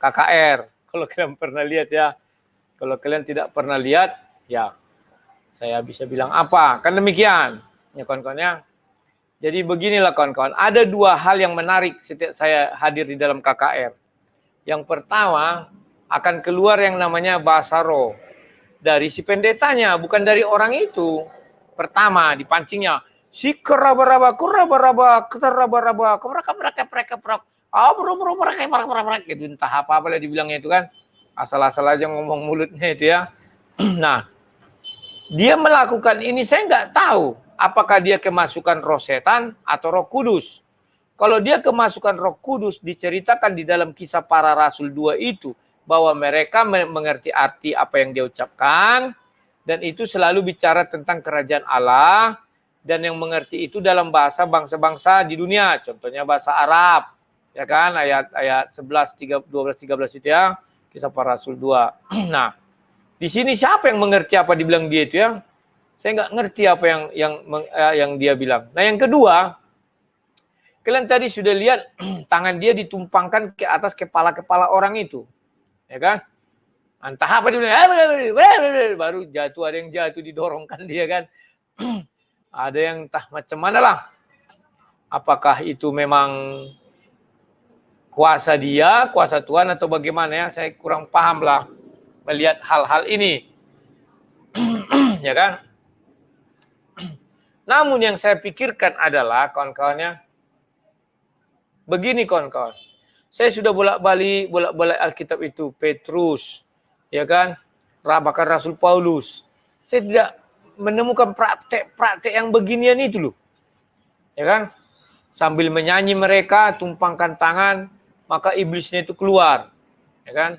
KKR. Kalau kalian pernah lihat ya. Kalau kalian tidak pernah lihat, ya saya bisa bilang apa. Kan demikian. Ya kawan-kawan ya. Jadi beginilah kawan-kawan. Ada dua hal yang menarik setiap saya hadir di dalam KKR. Yang pertama, akan keluar yang namanya bahasa roh. Dari si pendetanya, bukan dari orang itu. Pertama, dipancingnya. Si keraba-raba, kuraba-raba, keteraba-raba, kemeraka-meraka-meraka-meraka, mereka, gitu. Entah apa-apa lah dibilangnya itu kan. Asal-asal aja ngomong mulutnya itu ya. Nah, dia melakukan ini saya nggak tahu. Apakah dia kemasukan roh setan atau roh kudus. Kalau dia kemasukan roh kudus, diceritakan di dalam kisah para rasul 2 itu, bahwa mereka mengerti arti apa yang dia ucapkan, dan itu selalu bicara tentang kerajaan Allah, dan yang mengerti itu dalam bahasa bangsa-bangsa di dunia, contohnya bahasa Arab, ya kan, ayat 11, 12, 13 itu ya, kisah para rasul 2. Nah, di sini siapa yang mengerti apa dibilang dia itu ya? Saya nggak ngerti apa yang dia bilang. Nah, yang kedua, kalian tadi sudah lihat tangan dia ditumpangkan ke atas kepala-kepala orang itu. Ya kan? Entah apa dia bilang, baru jatuh, ada yang jatuh didorongkan dia kan. Ada yang entah macam mana lah. Apakah itu memang kuasa dia, kuasa Tuhan atau bagaimana ya? Saya kurang paham lah melihat hal-hal ini. Ya kan? Namun yang saya pikirkan adalah kawan-kawannya, begini kawan-kawan, saya sudah bolak-balik Alkitab itu, Petrus, ya kan, bahkan Rasul Paulus. Saya tidak menemukan praktek-praktek yang beginian itu loh, ya kan. Sambil menyanyi mereka, tumpangkan tangan, maka iblisnya itu keluar, ya kan.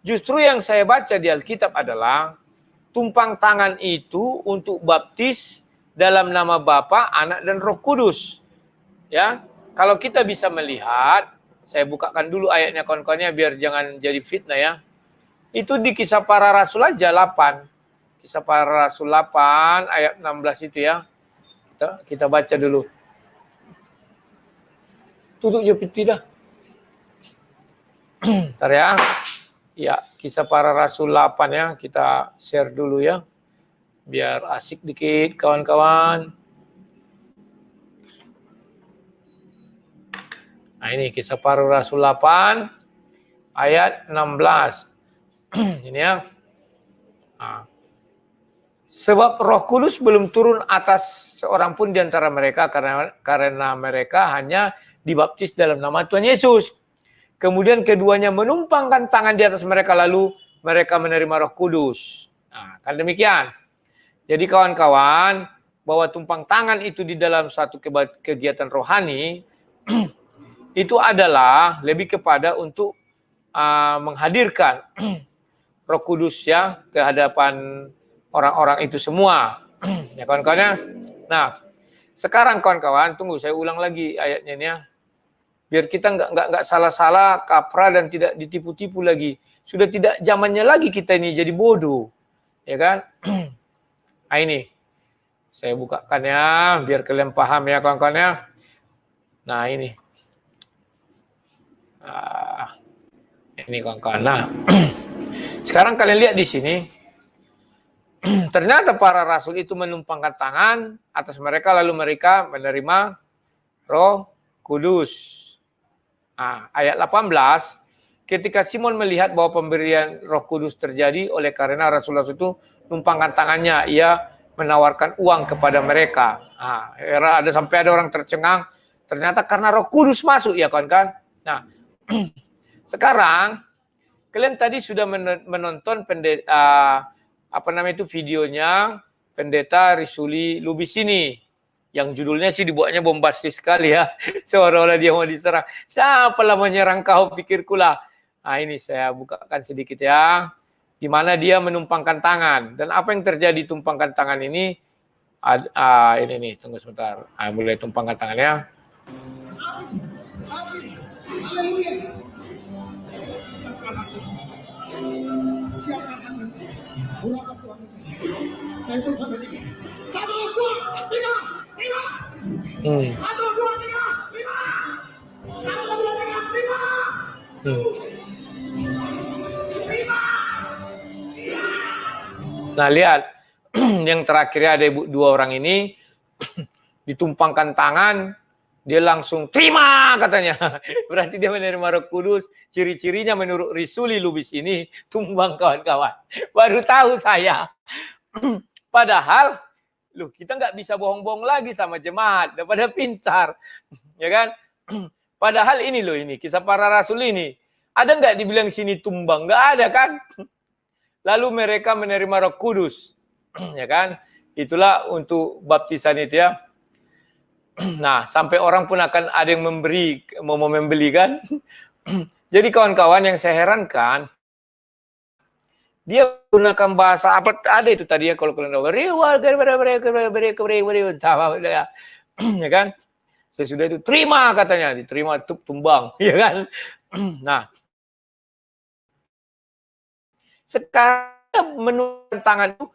Justru yang saya baca di Alkitab adalah tumpang tangan itu untuk baptis dalam nama Bapa, Anak, dan Roh Kudus, ya. Kalau kita bisa melihat, saya bukakan dulu ayatnya kawan-kawannya biar jangan jadi fitnah ya. Itu di Kisah Para Rasul aja 8. Kisah Para Rasul 8 ayat 16 itu ya. Kita baca dulu. Tutup je peti dah. Bentar ya. Ya, Kisah Para Rasul 8 ya. Kita share dulu ya. Biar asik dikit kawan-kawan. Nah ini Kisah Para Rasul 8 ayat 16. Ini ya. Nah. Sebab Roh Kudus belum turun atas seorang pun di antara mereka karena mereka hanya dibaptis dalam nama Tuhan Yesus. Kemudian keduanya menumpangkan tangan di atas mereka lalu mereka menerima Roh Kudus. Nah, kan demikian. Jadi kawan-kawan, bahwa tumpang tangan itu di dalam satu kegiatan rohani itu adalah lebih kepada untuk menghadirkan Roh Kudus ya ke hadapan orang-orang itu semua. Ya kawan-kawan ya. Nah, sekarang kawan-kawan, tunggu saya ulang lagi ayatnya ini ya. Biar kita nggak salah-salah, kaprah dan tidak ditipu-tipu lagi. Sudah tidak zamannya lagi kita ini jadi bodoh. Ya kan? Nah ini. Saya bukakan ya biar kalian paham ya kawan-kawan ya. Nah, ini. Ini kawan-kawan. Nah, sekarang kalian lihat di sini. Ternyata para rasul itu menumpangkan tangan atas mereka lalu mereka menerima Roh Kudus. Nah, ayat 18, ketika Simon melihat bahwa pemberian Roh Kudus terjadi oleh karena rasul-rasul itu numpangkan tangannya, ia menawarkan uang kepada mereka. Nah, ada sampai ada orang tercengang, ternyata karena Roh Kudus masuk ya kawan-kawan. Nah, sekarang kalian tadi sudah menonton videonya Pendeta Risuli Lubis ini, yang judulnya sih dibuatnya bombastis sekali ya, seolah-olah dia mau diserang. Siapalah menyerang kau, pikirku lah. Nah ini saya bukakan sedikit ya, di mana dia menumpangkan tangan dan apa yang terjadi tumpangkan tangan ini. Ini nih, tunggu sebentar. Mulai tumpangkan tangannya. Saya hitung sampai 3. 1, 2, 3, 5. 1, 2, 3, 5. 1, 2, 3, 5. Nah, lihat. Yang terakhirnya ada dua orang ini ditumpangkan tangan, dia langsung terima katanya. Berarti dia menerima Roh Kudus. Ciri-cirinya menurut Risuli Lubis ini tumbang kawan-kawan. Baru tahu saya. Padahal, loh kita nggak bisa bohong-bohong lagi sama jemaat, daripada pintar, ya kan? Padahal ini loh ini kisah para rasul ini. Ada nggak dibilang sini tumbang? Nggak ada kan? Lalu mereka menerima Roh Kudus. Ya kan? Itulah untuk baptisan itu ya. Nah, sampai orang pun akan ada yang memberi, mau membeli kan. Jadi kawan-kawan yang saya herankan, dia gunakan bahasa apa ada itu tadi ya kalau kalian tahu. Ya kan? Sesudah itu terima katanya, diterima tumbang, ya kan? Nah, sekarang menurut tangan itu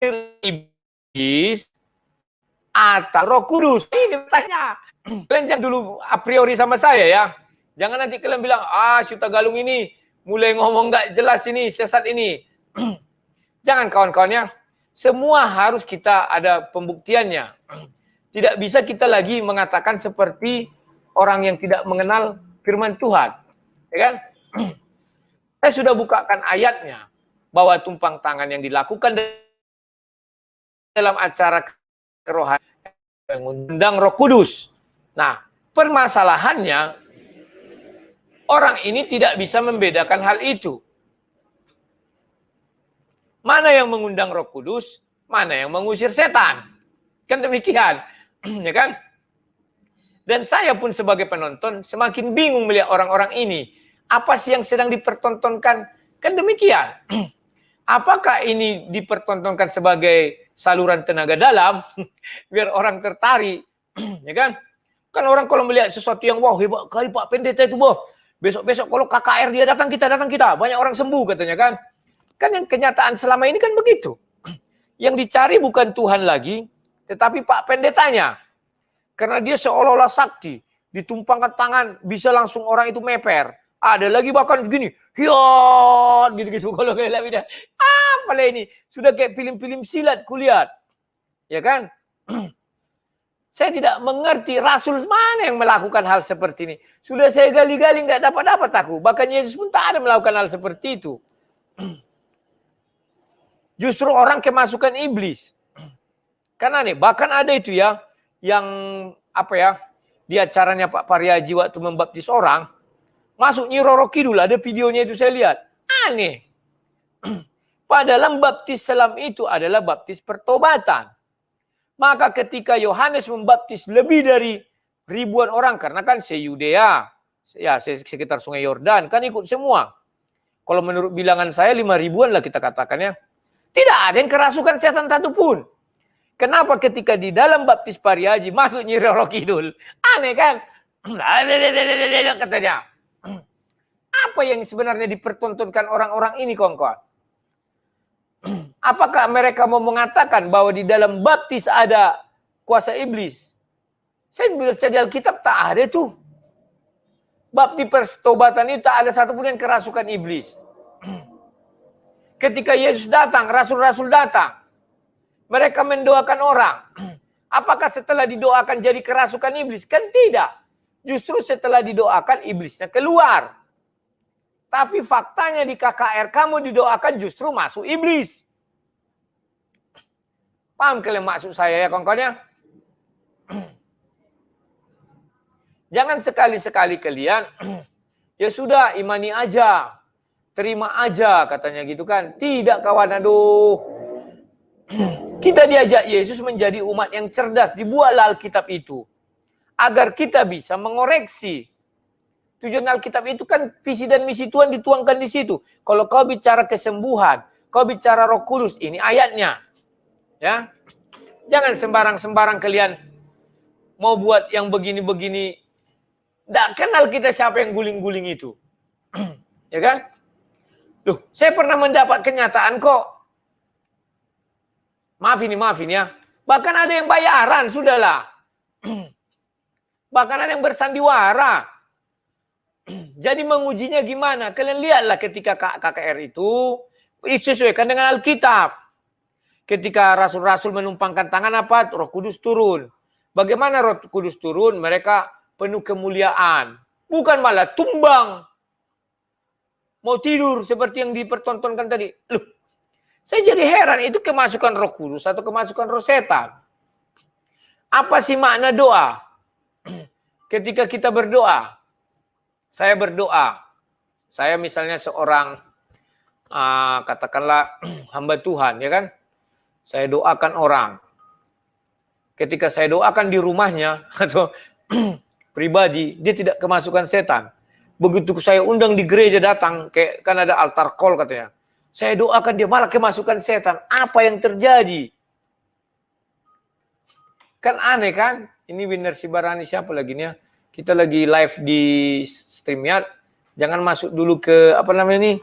iblis atau Roh Kudus. Ini bertanya. Kalian jangan dulu a priori sama saya ya. Jangan nanti kalian bilang, Syuta Galung ini mulai ngomong nggak jelas ini, sesat ini. Jangan kawan-kawannya. Semua harus kita ada pembuktiannya. Tidak bisa kita lagi mengatakan seperti orang yang tidak mengenal firman Tuhan. Ya kan? Saya sudah bukakan ayatnya bahwa tumpang tangan yang dilakukan dalam acara kerohanian mengundang Roh Kudus. Nah, permasalahannya orang ini tidak bisa membedakan hal itu. Mana yang mengundang Roh Kudus, mana yang mengusir setan. Kan demikian, ya kan? Dan saya pun sebagai penonton semakin bingung melihat orang-orang ini. Apa sih yang sedang dipertontonkan? Kan demikian. Apakah ini dipertontonkan sebagai saluran tenaga dalam biar orang tertarik, ya kan? Kan orang kalau melihat sesuatu yang wah hebat kali Pak Pendeta itu, boh. Besok-besok kalau KKR dia datang kita. Banyak orang sembuh katanya kan. Kan yang kenyataan selama ini kan begitu. Yang dicari bukan Tuhan lagi, tetapi Pak Pendetanya. Karena dia seolah-olah sakti, ditumpangkan tangan bisa langsung orang itu meper. Ada lagi bahkan begini, hiat gitu-gitu kalau kayak lihat. Apa ini? Sudah kayak film-film silat kulihat. Ya kan? Saya tidak mengerti rasul mana yang melakukan hal seperti ini. Sudah saya gali-gali nggak dapat aku. Bahkan Yesus pun tak ada melakukan hal seperti itu. Justru orang kemasukan iblis. Karena nih, bahkan ada itu ya, yang apa ya, di acaranya Pak Pariaji waktu membaptis orang, masuk Nyi Roro Kidul, ada videonya itu saya lihat. Aneh. Padahal baptis selam itu adalah baptis pertobatan. Maka ketika Yohanes membaptis lebih dari ribuan orang, karena kan se-Yudea, ya sekitar Sungai Yordan, kan ikut semua. Kalau menurut bilangan saya 5 ribuan lah kita katakannya. Tidak ada yang kerasukan setan satu pun. Kenapa ketika di dalam baptis Pariaji masuk Nyi Roro Kidul? Aneh kan? Katanya. Apa yang sebenarnya dipertontonkan orang-orang ini, kawan-kawan? Apakah mereka mau mengatakan bahwa di dalam baptis ada kuasa iblis? Saya baca di Alkitab tak ada tuh. Baptis pertobatan itu tak ada satupun yang kerasukan iblis. Ketika Yesus datang, rasul-rasul datang. Mereka mendoakan orang. Apakah setelah didoakan jadi kerasukan iblis? Kan tidak. Justru setelah didoakan iblisnya keluar. Tapi faktanya di KKR kamu didoakan justru masuk iblis. Paham kalian maksud saya ya kawan-kawan ya? Jangan sekali-sekali kalian, ya sudah imani aja. Terima aja katanya gitu kan. Tidak kawan, aduh. Kita diajak Yesus menjadi umat yang cerdas. Dibuatlah Alkitab itu. Agar kita bisa mengoreksi. Tujuan Alkitab itu kan visi dan misi Tuhan dituangkan di situ. Kalau kau bicara kesembuhan, kau bicara Roh Kudus, ini ayatnya. Ya. Jangan sembarang-sembarang kalian mau buat yang begini-begini. Tidak kenal kita siapa yang guling-guling itu. Ya kan? Loh, saya pernah mendapat kenyataan kok. Maafin ya. Bahkan ada yang bayaran, sudahlah. Bahkan ada yang bersandiwara. Jadi mengujinya gimana? Kalian lihatlah ketika KKR itu, Sesuaikan dengan Alkitab. Ketika rasul-rasul menumpangkan tangan apa? Roh Kudus turun. Bagaimana Roh Kudus turun? Mereka penuh kemuliaan. Bukan malah tumbang. Mau tidur seperti yang dipertontonkan tadi. Loh, saya jadi heran, itu kemasukan Roh Kudus atau kemasukan roh setan? Apa sih makna doa? Ketika kita berdoa, saya berdoa. Saya misalnya seorang, katakanlah hamba Tuhan, ya kan? Saya doakan orang. Ketika saya doakan di rumahnya atau pribadi, dia tidak kemasukan setan. Begitu saya undang di gereja datang, kayak kan ada altar call katanya. Saya doakan dia malah kemasukan setan. Apa yang terjadi? Kan aneh kan? Ini Winner Sibarani siapa lagi nih ya? Kita lagi live di StreamYard. Jangan masuk dulu ke apa namanya ini?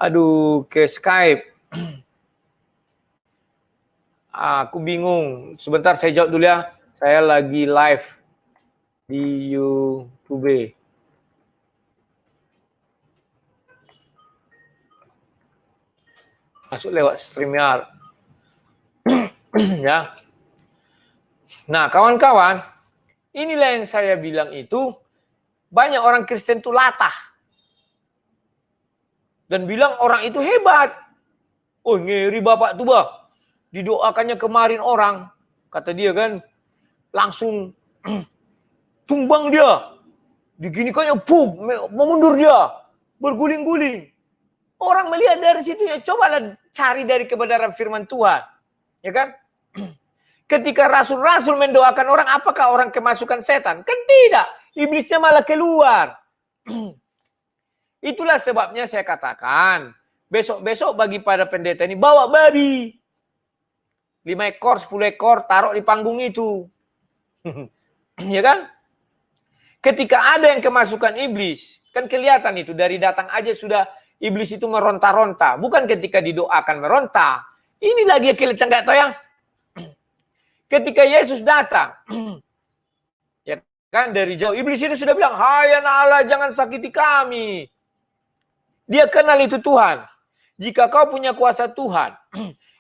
Aduh, ke Skype. Aku bingung. Sebentar saya jawab dulu ya. Saya lagi live di YouTube. Masuk lewat StreamYard. Ya. Nah, kawan-kawan, inilah yang saya bilang itu, banyak orang Kristen itu latah. Dan bilang orang itu hebat. Oh, ngeri bapak tuh bah. Didoakannya kemarin orang, kata dia kan, langsung tumbang dia. Diginikannya, memundur dia. Berguling-guling. Orang melihat dari situ, ya cobalah cari dari kebenaran firman Tuhan. Ya kan? Ketika rasul-rasul mendoakan orang, apakah orang kemasukan setan? Kan tidak. Iblisnya malah keluar. Itulah sebabnya saya katakan, besok-besok bagi para pendeta ini, bawa babi. 5 ekor, 10 ekor, taruh di panggung itu. Ya kan? Ketika ada yang kemasukan iblis, kan kelihatan itu, dari datang aja sudah iblis itu meronta-ronta. Bukan ketika didoakan meronta. Ini lagi kelihatan, nggak tahu yang ketika Yesus datang, ya kan, dari jauh iblis itu sudah bilang, "Hai anak Allah, jangan sakiti kami." Dia kenal itu Tuhan. Jika kau punya kuasa Tuhan,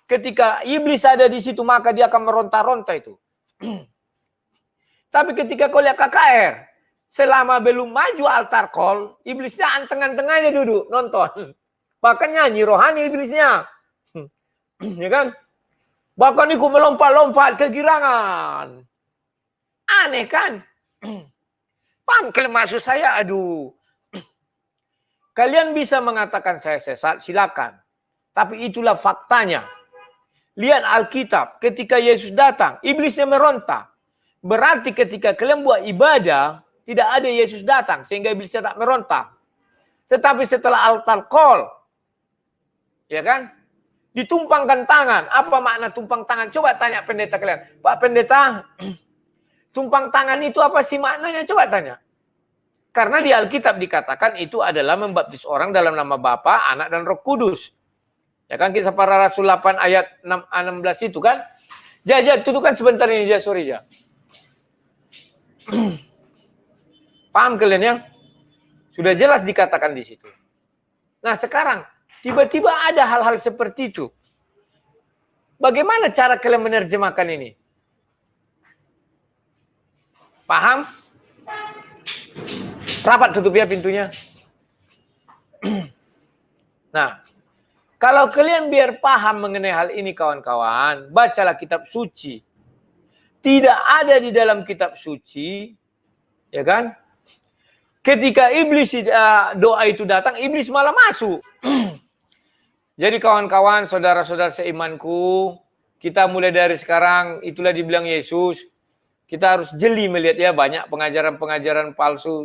ketika iblis ada di situ, maka dia akan meronta-ronta itu. Tapi ketika kau lihat KKR, selama belum maju altar call, iblisnya anteng-anteng aja duduk nonton. Bahkan nyanyi rohani iblisnya. Ya kan? Bahkan ikut melompat-lompat kegirangan. Aneh kan? Paham maksud saya? Aduh. Kalian bisa mengatakan saya sesat, silakan. Tapi itulah faktanya. Lihat Alkitab, ketika Yesus datang, iblisnya meronta. Berarti ketika kalian buat ibadah, tidak ada Yesus datang, sehingga iblisnya tak meronta. Tetapi setelah altar call, ya kan? Ditumpangkan tangan. Apa makna tumpang tangan? Coba tanya pendeta kalian. Pak pendeta, tumpang tangan itu apa sih maknanya? Coba tanya. Karena di Alkitab dikatakan itu adalah membaptis orang dalam nama Bapa, Anak, dan Roh Kudus. Ya kan, Kisah Para Rasul 8 ayat 16 itu kan. Jajah, tuduhkan sebentar ini, sorry ya. Paham kalian ya? Sudah jelas dikatakan di situ. Nah sekarang, tiba-tiba ada hal-hal seperti itu. Bagaimana cara kalian menerjemahkan ini? Paham? Rapat tutup ya pintunya. Nah, kalau kalian biar paham mengenai hal ini kawan-kawan, bacalah kitab suci. Tidak ada di dalam kitab suci, ya kan? Ketika iblis doa itu datang, iblis malah masuk. Jadi kawan-kawan, saudara-saudara seimanku, kita mulai dari sekarang, itulah dibilang Yesus, kita harus jeli melihat ya banyak pengajaran-pengajaran palsu.